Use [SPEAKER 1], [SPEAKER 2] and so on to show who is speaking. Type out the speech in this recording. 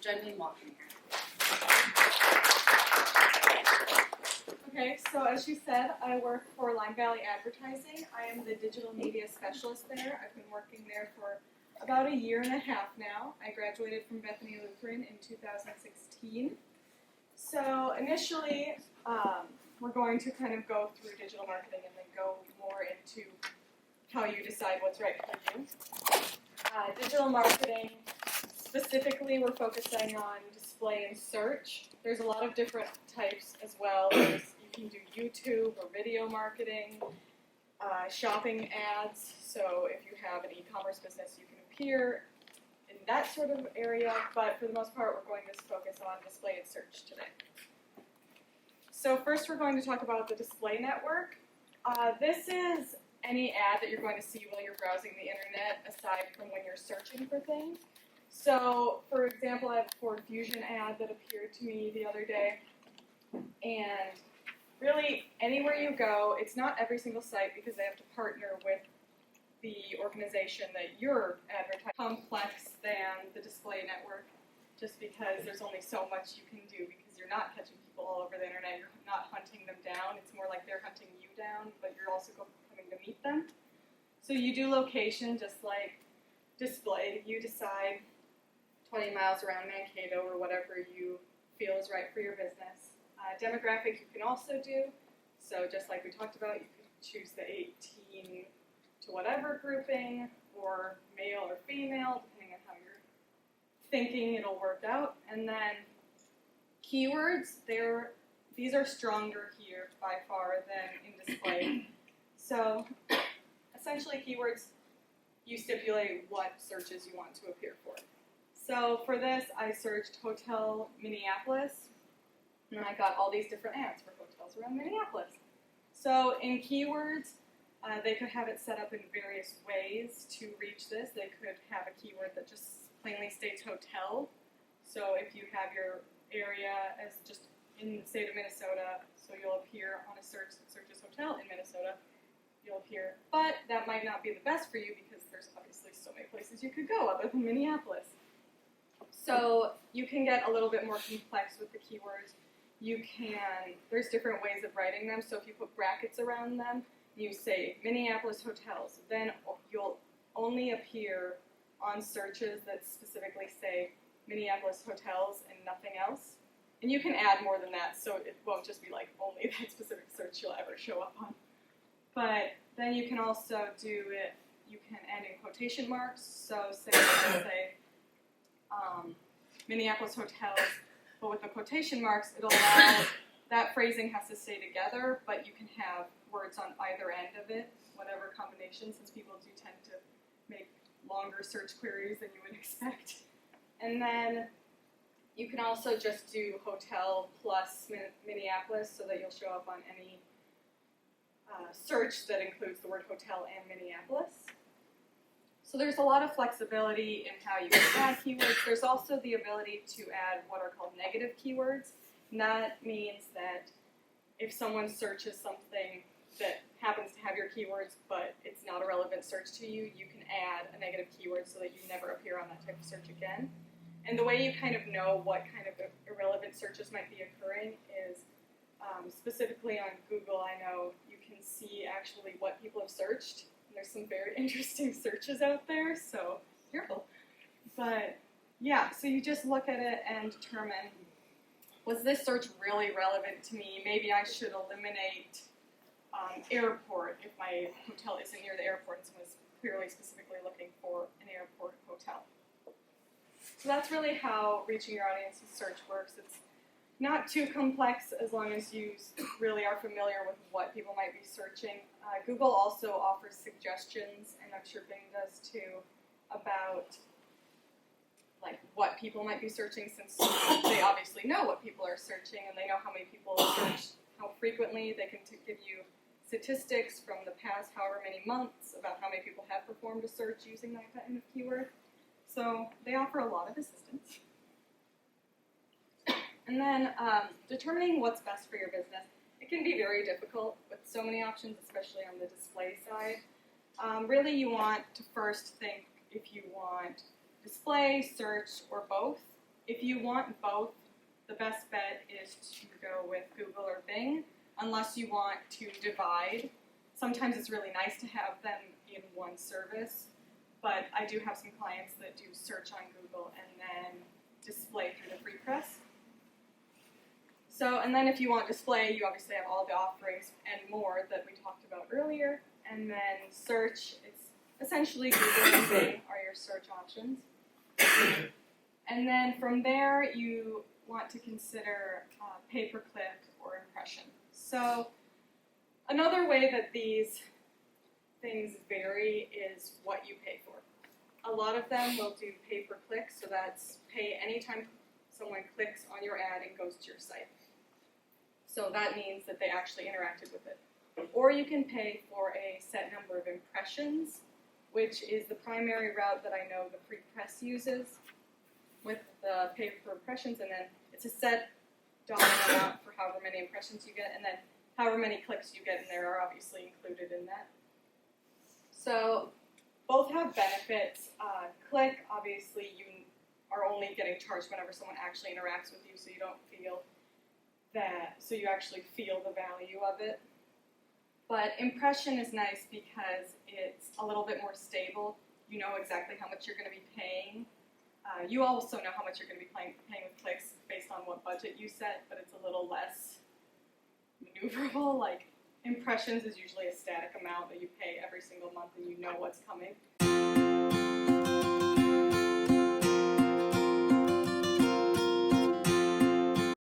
[SPEAKER 1] gently walking here.
[SPEAKER 2] Okay, so as she said, I work for Lime Valley Advertising. I am the digital media specialist there. I've been working there for about a year and a half now. I graduated from Bethany Lutheran in 2016. So initially, we're going to kind of go through digital marketing and then go more into how you decide what's right for you. Digital marketing, specifically, we're focusing on display and search. There's a lot of different types as well. You can do YouTube or video marketing, shopping ads. So if you have an e-commerce business, you can appear in that sort of area. But for the most part, we're going to focus on display and search today. So first, we're going to talk about the display network. This is any ad that you're going to see while you're browsing the internet, aside from when you're searching for things. So, for example, I have a Ford Fusion ad that appeared to me the other day, and really, anywhere you go, it's not every single site because they have to partner with the organization that you're advertising. Complex than the display network, just because there's only so much you can do because you're not catching people all over the internet, you're not hunting them down, it's more like they're hunting you down, but you're also coming to meet them. So you do location just like display. You decide 20 miles around Mankato or whatever you feel is right for your business. Demographic you can also do. So just like we talked about, you could choose the 18 to whatever grouping, or male or female, depending on how you're thinking it'll work out. And then keywords, these are stronger here by far than in display. So essentially keywords, you stipulate what searches you want to appear for. So for this, I searched Hotel Minneapolis, and I got all these different ads for hotels around Minneapolis. So in keywords, they could have it set up in various ways to reach this. They could have a keyword that just plainly states hotel. So if you have your area as just in the state of Minnesota, so you'll appear on a search that searches hotel in Minnesota, you'll appear. But that might not be the best for you because there's obviously so many places you could go other than Minneapolis. So you can get a little bit more complex with the keywords. There's different ways of writing them. So if you put brackets around them, you say Minneapolis hotels, then you'll only appear on searches that specifically say Minneapolis hotels and nothing else. And you can add more than that, so it won't just be like only that specific search you'll ever show up on. But then you can also do it, you can add in quotation marks, so say Minneapolis hotels, but with the quotation marks, it'll allow, that phrasing has to stay together, but you can have words on either end of it, whatever combination, since people do tend to make longer search queries than you would expect. And then you can also just do hotel plus Minneapolis so that you'll show up on any search that includes the word hotel and Minneapolis. So there's a lot of flexibility in how you can add keywords. There's also the ability to add what are called negative keywords. And that means that if someone searches something that happens to have your keywords, but it's not a relevant search to you, you can add a negative keyword so that you never appear on that type of search again. And the way you kind of know what kind of irrelevant searches might be occurring is specifically on Google, I know you can see actually what people have searched. And there's some very interesting searches out there, so careful. But yeah, so you just look at it and determine, was this search really relevant to me? Maybe I should eliminate airport if my hotel isn't near the airport and someone's clearly specifically looking for an airport hotel. So that's really how reaching your audience with search works. It's not too complex as long as you really are familiar with what people might be searching. Google also offers suggestions, and I'm sure Bing does too, about like what people might be searching, since they obviously know what people are searching and they know how many people search, how frequently. They can give you statistics from the past however many months about how many people have performed a search using that kind of keyword. So they offer a lot of assistance. And then determining what's best for your business. It can be very difficult with so many options, especially on the display side. Really, you want to first think if you want display, search, or both. If you want both, the best bet is to go with Google or Bing, unless you want to divide. Sometimes it's really nice to have them in one service, but I do have some clients that do search on Google and then display through the free press. So, and then if you want display, you obviously have all the offerings and more that we talked about earlier. And then search, it's essentially Google and Bing are your search options. And then from there, you want to consider pay-per-click or impression. So another way that these things vary is what you pay for. A lot of them will do pay-per-click, so that's pay anytime someone clicks on your ad and goes to your site. So that means that they actually interacted with it. Or you can pay for a set number of impressions, which is the primary route that I know the free press uses with the pay for impressions, and then it's a set dollar amount for however many impressions you get, and then however many clicks you get in there are obviously included in that. So both have benefits. Click, obviously, you are only getting charged whenever someone actually interacts with you, so you don't feel that, so you actually feel the value of it. But impression is nice because it's a little bit more stable. You know exactly how much you're going to be paying. You also know how much you're going to be paying with clicks based on what budget you set, but it's a little less maneuverable. Like, impressions is usually a static amount that you pay every single month and you know what's coming.